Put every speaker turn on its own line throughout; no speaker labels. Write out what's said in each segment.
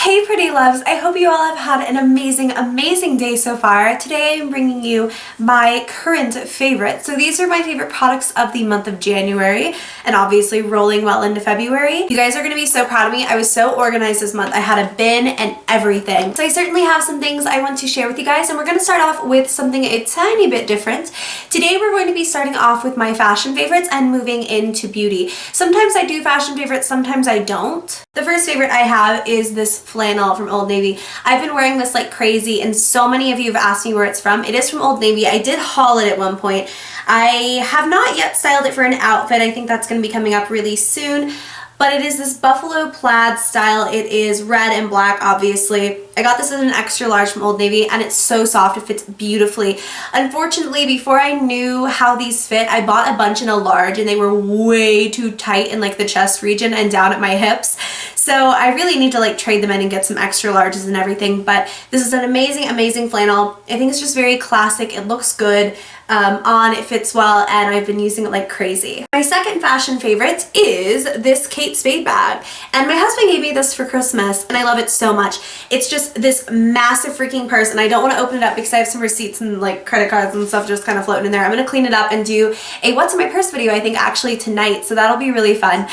Hey pretty loves, I hope you all have had an amazing day so far. Today I'm bringing you my current favorites. So these are my favorite products of the month of January and obviously rolling well into February. You guys are going to be so proud of me. I was so organized this month. I had a bin and everything. So I certainly have some things I want to share with you guys, and we're going to start off with something a tiny bit different. Today we're going to be starting off with my fashion favorites and moving into beauty. Sometimes I do fashion favorites, sometimes I don't. The first favorite I have is this flannel from Old Navy. I've been wearing this like crazy and so many of you have asked me where it's from. It is from Old Navy. I did haul it at one point. I have not yet styled it for an outfit. I think that's going to be coming up really soon. But it is this buffalo plaid style. It is red and black, obviously. I got this in an extra large from Old Navy and it's so soft. It fits beautifully. Unfortunately, before I knew how these fit, I bought a bunch in a large and they were way too tight in like the chest region and down at my hips. So I really need to like trade them in and get some extra larges and everything. But this is an amazing flannel. I think it's just very classic. It looks good it fits well, and I've been using it like crazy. My second fashion favorite is this Kate Spade bag, and my husband gave me this for Christmas and I love it so much. It's just this massive freaking purse, and I don't want to open it up because I have some receipts and like credit cards and stuff just kind of floating in there. I'm going to clean it up and do a what's in my purse video I think actually tonight, so that'll be really fun.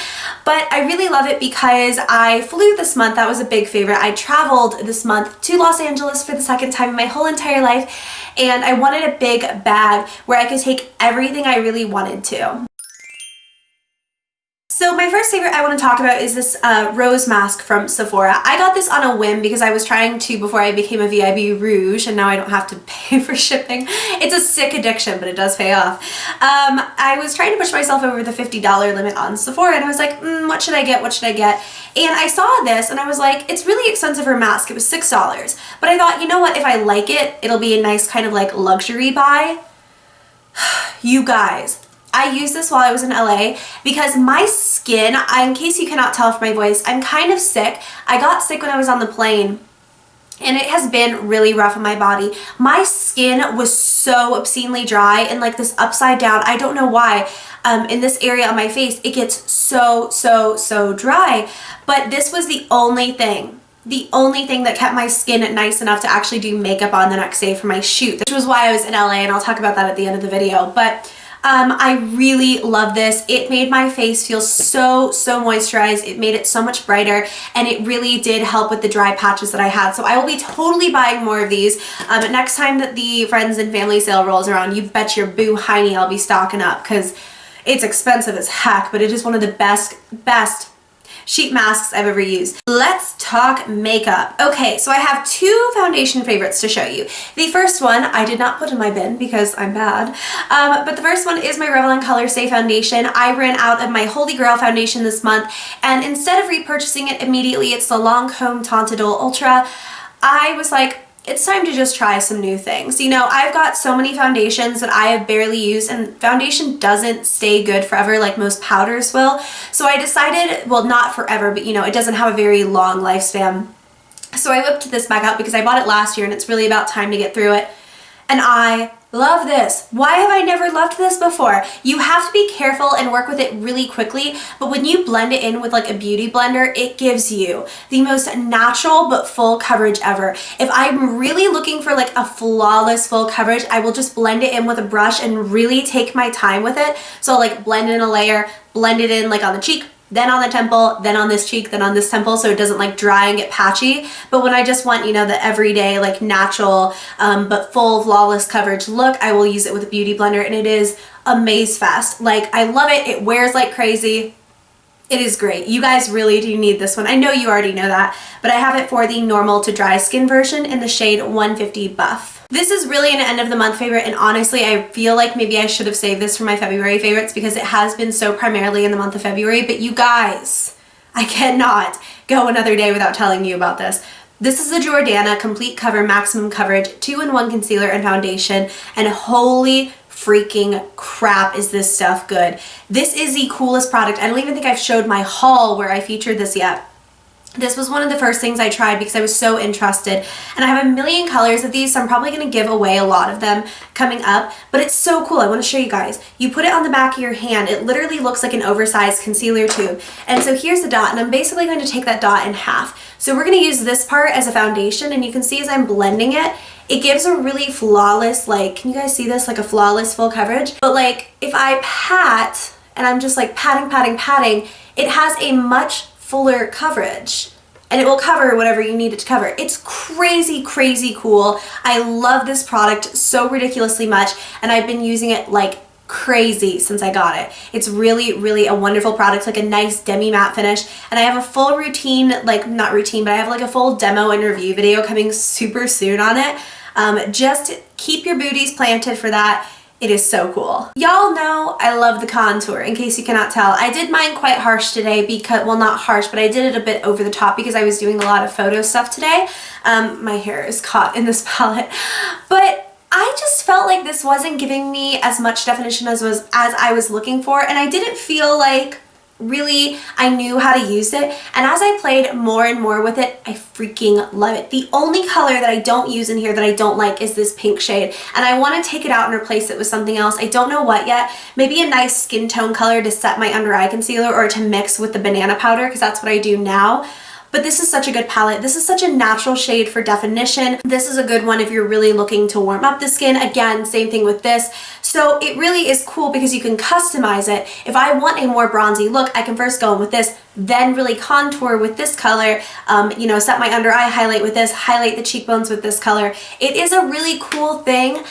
But I really love it because I flew this month. That was a big favorite. I traveled this month to Los Angeles for the second time in my whole entire life, and I wanted a big bag where I could take everything I really wanted to. So my first favorite I want to talk about is this rose mask from Sephora. I got this on a whim because I was trying to, before I became a VIB Rouge, and now I don't have to pay for shipping. It's a sick addiction, but it does pay off. I was trying to push myself over the $50 limit on Sephora, and I was like, what should I get? What should I get? And I saw this and I was like, it's really expensive for a mask. It was $6. But I thought, you know what? If I like it, it'll be a nice kind of like luxury buy. You guys, I used this while I was in LA because my skin, in case you cannot tell from my voice, I'm kind of sick. I got sick when I was on the plane and it has been really rough on my body. My skin was so obscenely dry and like this upside down. I don't know why. In this area on my face, it gets so dry. But this was the only thing that kept my skin nice enough to actually do makeup on the next day for my shoot, which was why I was in LA, and I'll talk about that at the end of the video. But I really love this. It made my face feel so moisturized. It made it so much brighter, and it really did help with the dry patches that I had. So I will be totally buying more of these. Next time that the friends and family sale rolls around, you bet your boo hiney I'll be stocking up, because it's expensive as heck, but it is one of the best sheet masks I've ever used. Let's talk makeup. Okay, so I have two foundation favorites to show you. The first one I did not put in my bin because I'm bad, but the first one is my Revlon Color Stay foundation. I ran out of my Holy Grail foundation this month, and instead of repurchasing it immediately, it's the Lancome Tintadol Ultra. I was like, it's time to just try some new things. You know, I've got so many foundations that I have barely used, and foundation doesn't stay good forever like most powders will. So I decided, well, not forever, but you know, it doesn't have a very long lifespan. So I whipped this back out because I bought it last year and it's really about time to get through it. And I love this. Why have I never loved this before? You have to be careful and work with it really quickly, but when you blend it in with like a beauty blender, it gives you the most natural but full coverage ever. If I'm really looking for like a flawless full coverage, I will just blend it in with a brush and really take my time with it. So like blend in a layer, blend it in like on the cheek, then on the temple, then on this cheek, then on this temple, so it doesn't like dry and get patchy. But when I just want, you know, the everyday like natural but full flawless coverage look, I will use it with a beauty blender, and it is amaze fast. Like, I love it. It wears like crazy. It is great. You guys really do need this one. I know you already know that, but I have it for the normal to dry skin version in the shade 150 Buff. This is really an end of the month favorite, and honestly I feel like maybe I should have saved this for my February favorites because it has been so primarily in the month of February, but you guys, I cannot go another day without telling you about this. This is the Jordana Complete Cover Maximum Coverage 2-in-1 Concealer and Foundation, and holy freaking crap is this stuff good. This is the coolest product. I don't even think I've showed my haul where I featured this yet. This was one of the first things I tried because I was so interested, and I have a million colors of these, so I'm probably going to give away a lot of them coming up, but it's so cool. I want to show you guys. You put it on the back of your hand. It literally looks like an oversized concealer tube, and so here's the dot, and I'm basically going to take that dot in half. So we're going to use this part as a foundation, and you can see as I'm blending it, it gives a really flawless, like, can you guys see this? Like a flawless full coverage. But like if I pat, and I'm just like patting, patting, patting, it has a much fuller coverage, and it will cover whatever you need it to cover. It's crazy, crazy cool. I love this product so ridiculously much, and I've been using it like crazy since I got it. It's really, really a wonderful product, like a nice demi matte finish. And I have a full routine, like not routine, but I have like a full demo and review video coming super soon on it. Just keep your booties planted for that. It is so cool. Y'all know I love the contour, in case you cannot tell. I did mine quite harsh today because, well, not harsh, but I did it a bit over the top because I was doing a lot of photo stuff today. My hair is caught in this palette. But I just felt like this wasn't giving me as much definition as I was looking for, and I didn't feel like really I knew how to use it. And as I played more and more with it, I freaking love it. The only color that I don't use in here that I don't like is this pink shade, and I want to take it out and replace it with something else. I don't know what yet. Maybe a nice skin tone color to set my under eye concealer, or to mix with the banana powder, because that's what I do now. But this is such a good palette. This is such a natural shade for definition. This is a good one if you're really looking to warm up the skin. Again, same thing with this. So it really is cool because you can customize it. If I want a more bronzy look, I can first go in with this, then really contour with this color, you know, set my under eye highlight with this, highlight the cheekbones with this color. It is a really cool thing.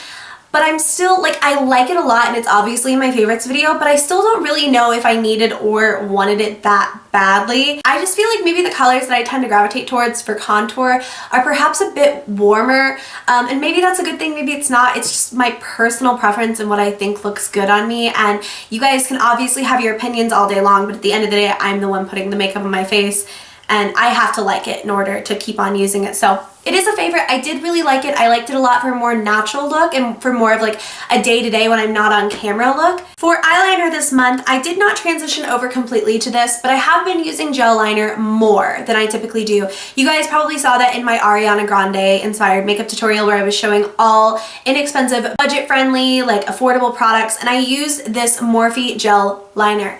But I'm still, like, I like it a lot, and it's obviously in my favorites video, but I still don't really know if I needed or wanted it that badly. I just feel like maybe the colors that I tend to gravitate towards for contour are perhaps a bit warmer, and maybe that's a good thing, maybe it's not. It's just my personal preference and what I think looks good on me, and you guys can obviously have your opinions all day long, but at the end of the day, I'm the one putting the makeup on my face, and I have to like it in order to keep on using it. So it is a favorite. I did really like it. I liked it a lot for a more natural look and for more of like a day-to-day when I'm not on camera look. For eyeliner this month, I did not transition over completely to this, but I have been using gel liner more than I typically do. You guys probably saw that in my Ariana Grande inspired makeup tutorial where I was showing all inexpensive, budget-friendly, like affordable products, and I used this Morphe gel liner.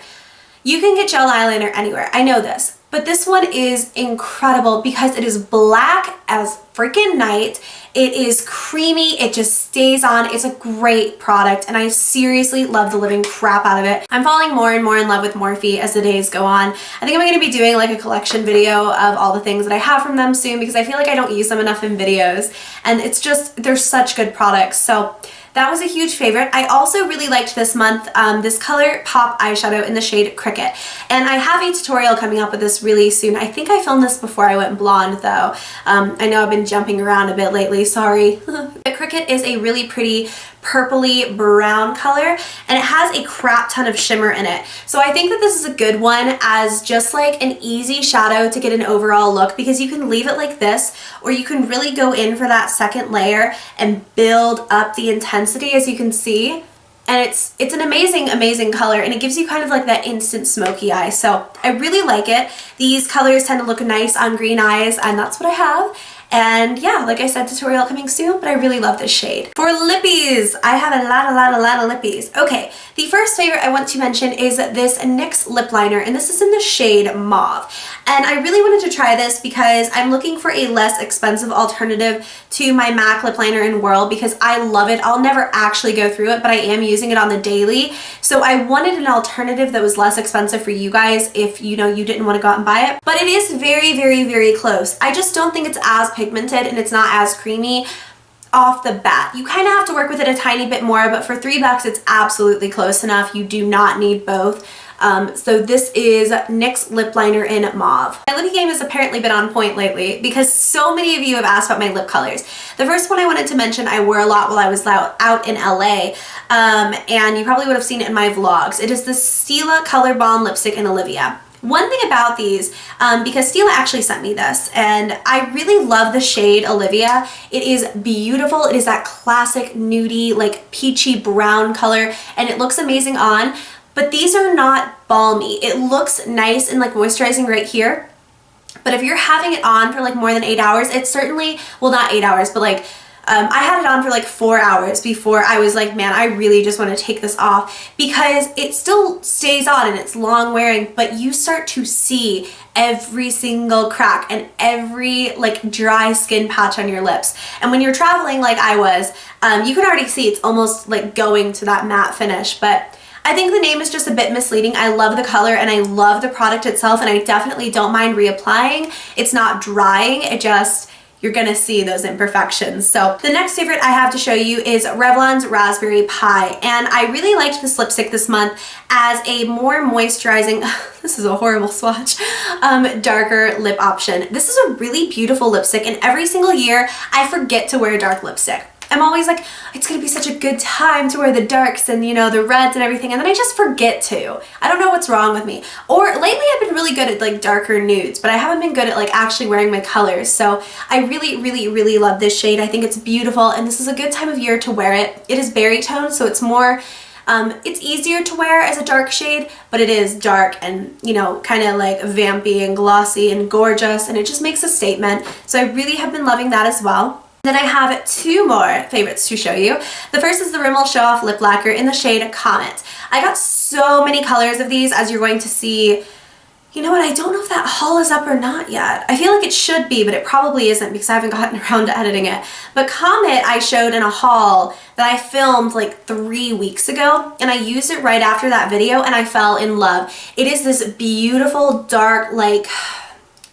You can get gel eyeliner anywhere, I know this. But this one is incredible because it is black as freaking night. It is creamy, it just stays on. It's a great product, and I seriously love the living crap out of it. I'm falling more and more in love with Morphe as the days go on. I think I'm going to be doing like a collection video of all the things that I have from them soon, because I feel like I don't use them enough in videos, and it's just, they're such good products. So that was a huge favorite. I also really liked this month this ColourPop eyeshadow in the shade Cricket. And I have a tutorial coming up with this really soon. I think I filmed this before I went blonde though. I know I've been jumping around a bit lately, sorry. But Cricket is a really pretty purpley brown color, and it has a crap ton of shimmer in it. So I think that this is a good one as just like an easy shadow to get an overall look, because you can leave it like this, or you can really go in for that second layer and build up the intensity, as you can see. And it's an amazing, amazing color, and it gives you kind of like that instant smoky eye. So I really like it. These colors tend to look nice on green eyes, and that's what I have. And yeah, like I said, tutorial coming soon, but I really love this shade. For lippies, I have a lot of lippies. Okay, the first favorite I want to mention is this NYX lip liner, and this is in the shade Mauve. And I really wanted to try this because I'm looking for a less expensive alternative to my MAC lip liner in Whirl, because I love it. I'll never actually go through it, but I am using it on the daily. So I wanted an alternative that was less expensive for you guys if, you know, you didn't want to go out and buy it. But it is very, very, very close. I just don't think it's as pigmented and it's not as creamy off the bat. You kind of have to work with it a tiny bit more, but for $3 it's absolutely close enough. You do not need both. So this is NYX lip liner in Mauve. My lippy game has apparently been on point lately because so many of you have asked about my lip colors. The first one I wanted to mention I wore a lot while I was out in LA, and you probably would have seen it in my vlogs. It is the Stila Color Balm lipstick in Olivia. One thing about these, because Stila actually sent me this, and I really love the shade Olivia. It is beautiful. It is that classic nudie, like peachy brown color, and it looks amazing on. But these are not balmy. It looks nice and like moisturizing right here, But if you're having it on for like more than 8 hours, it certainly, well, not 8 hours, but like I had it on for like 4 hours before I was like, man, I really just want to take this off, because it still stays on and it's long wearing, but you start to see every single crack and every like dry skin patch on your lips. And when you're traveling like I was, you can already see it's almost like going to that matte finish. But I think the name is just a bit misleading. I love the color and I love the product itself, and I definitely don't mind reapplying. It's not drying, it just, you're gonna see those imperfections. So the next favorite I have to show you is Revlon's Raspberry Pi, and I really liked this lipstick this month as a more moisturizing, this is a horrible swatch, darker lip option. This is a really beautiful lipstick, and every single year I forget to wear dark lipstick. I'm always like, it's gonna be such a good time to wear the darks and, you know, the reds and everything, and then I just forget to. I don't know what's wrong with me. Or lately I've been really good at like darker nudes, but I haven't been good at like actually wearing my colors. So I really love this shade. I think it's beautiful, and this is a good time of year to wear it. It is berry tone, so it's more, it's easier to wear as a dark shade, but it is dark and, you know, kind of like vampy and glossy and gorgeous, and it just makes a statement. So I really have been loving that as well. Then I have two more favorites to show you. The first is the Rimmel Show Off Lip Lacquer in the shade Comet. I got so many colors of these, as you're going to see. You know what, I don't know if that haul is up or not yet. I feel like it should be, but it probably isn't because I haven't gotten around to editing it. But Comet I showed in a haul that I filmed like 3 weeks ago, and I used it right after that video and I fell in love. It is this beautiful, dark, like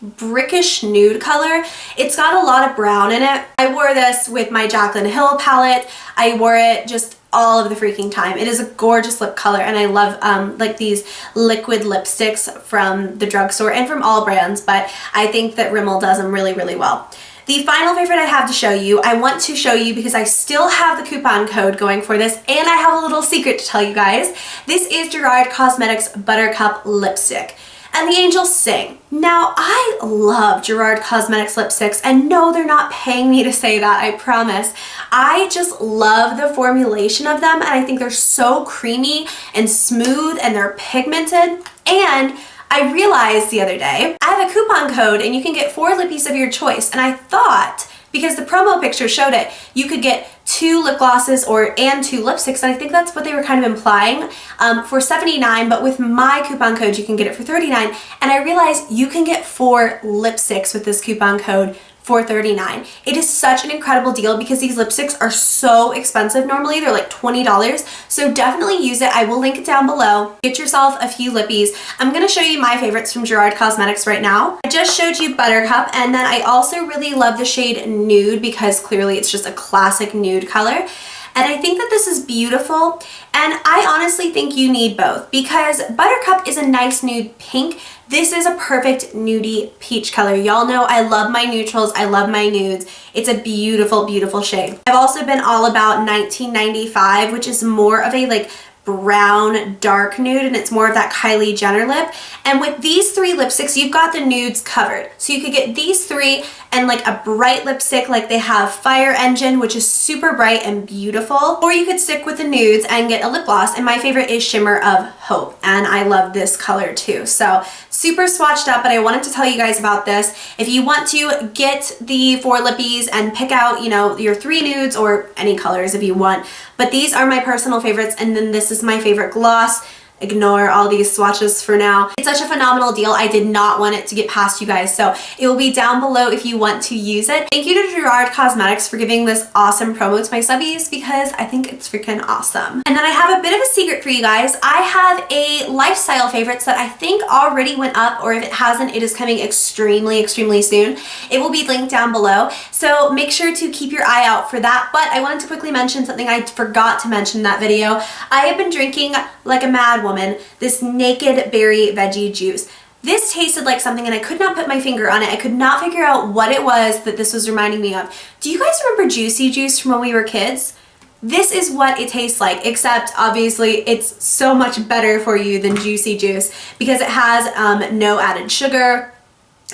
brickish nude color. It's got a lot of brown in it. I wore this with my Jaclyn Hill palette. I wore it just all of the freaking time. It is a gorgeous lip color, and I love like these liquid lipsticks from the drugstore and from all brands, but I think that Rimmel does them really well. The final favorite I have to show you, I want to show you because I still have the coupon code going for this, and I have a little secret to tell you guys. This is Gerard Cosmetics Buttercup lipstick. And the angels sing. Now, I love Gerard Cosmetics lipsticks, and no, they're not paying me to say that, I promise. I just love the formulation of them, and I think they're so creamy and smooth, and they're pigmented. And I realized the other day, I have a coupon code and you can get 4 lippies of your choice, and I thought, because the promo picture showed it, you could get 2 lip glosses and 2 lipsticks, and I think that's what they were kind of implying, for $79, but with my coupon code you can get it for $39, and I realized you can get 4 lipsticks with this coupon code for $39. It is such an incredible deal because these lipsticks are so expensive normally. They're like $20, so definitely use it. I will link it down below. Get yourself a few lippies. I'm going to show you my favorites from Gerard Cosmetics right now. I just showed you Buttercup, and then I also really love the shade Nude because clearly it's just a classic nude color. And I think that this is beautiful, and I honestly think you need both because Buttercup is a nice nude pink. This is a perfect nudie peach color. Y'all know I love my neutrals, I love my nudes. It's a beautiful shade. I've also been all about 1995, which is more of a like brown dark nude, and it's more of that Kylie Jenner lip. And with these 3 lipsticks, you've got the nudes covered. So you could get these 3 and like a bright lipstick, like they have Fire Engine, which is super bright and beautiful. Or you could stick with the nudes and get a lip gloss, and my favorite is Shimmer of Hope, and I love this color too. So super swatched up, but I wanted to tell you guys about this. If you want to get the 4 lippies and pick out, you know, your 3 nudes or any colors if you want, but these are my personal favorites, and then this is my favorite gloss. Ignore all these swatches for now. It's such a phenomenal deal. I did not want it to get past you guys, so it will be down below if you want to use it. Thank you to Gerard Cosmetics for giving this awesome promo to my subbies because I think it's freaking awesome. And then I have a bit of a secret for you guys. I have a lifestyle favorites that I think already went up, or if it hasn't, it is coming extremely soon. It will be linked down below, so make sure to keep your eye out for that. But I wanted to quickly mention something I forgot to mention in that video. I have been drinking like a mad woman this Naked Berry Veggie juice. This tasted like something, and I could not put my finger on it. I could not figure out what it was that this was reminding me of. Do you guys remember Juicy Juice from when we were kids? This is what it tastes like, except obviously it's so much better for you than Juicy Juice because it has no added sugar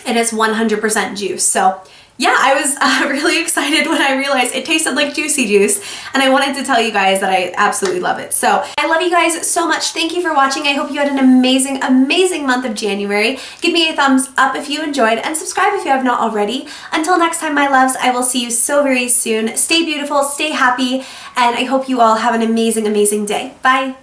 and it's 100% juice. So yeah, I was really excited when I realized it tasted like juicy juice, and I wanted to tell you guys that I absolutely love it. So I love you guys so much. Thank you for watching. I hope you had an amazing, amazing month of January. Give me a thumbs up if you enjoyed, and subscribe if you have not already. Until next time, my loves, I will see you so very soon. Stay beautiful, stay happy, and I hope you all have an amazing, amazing day. Bye.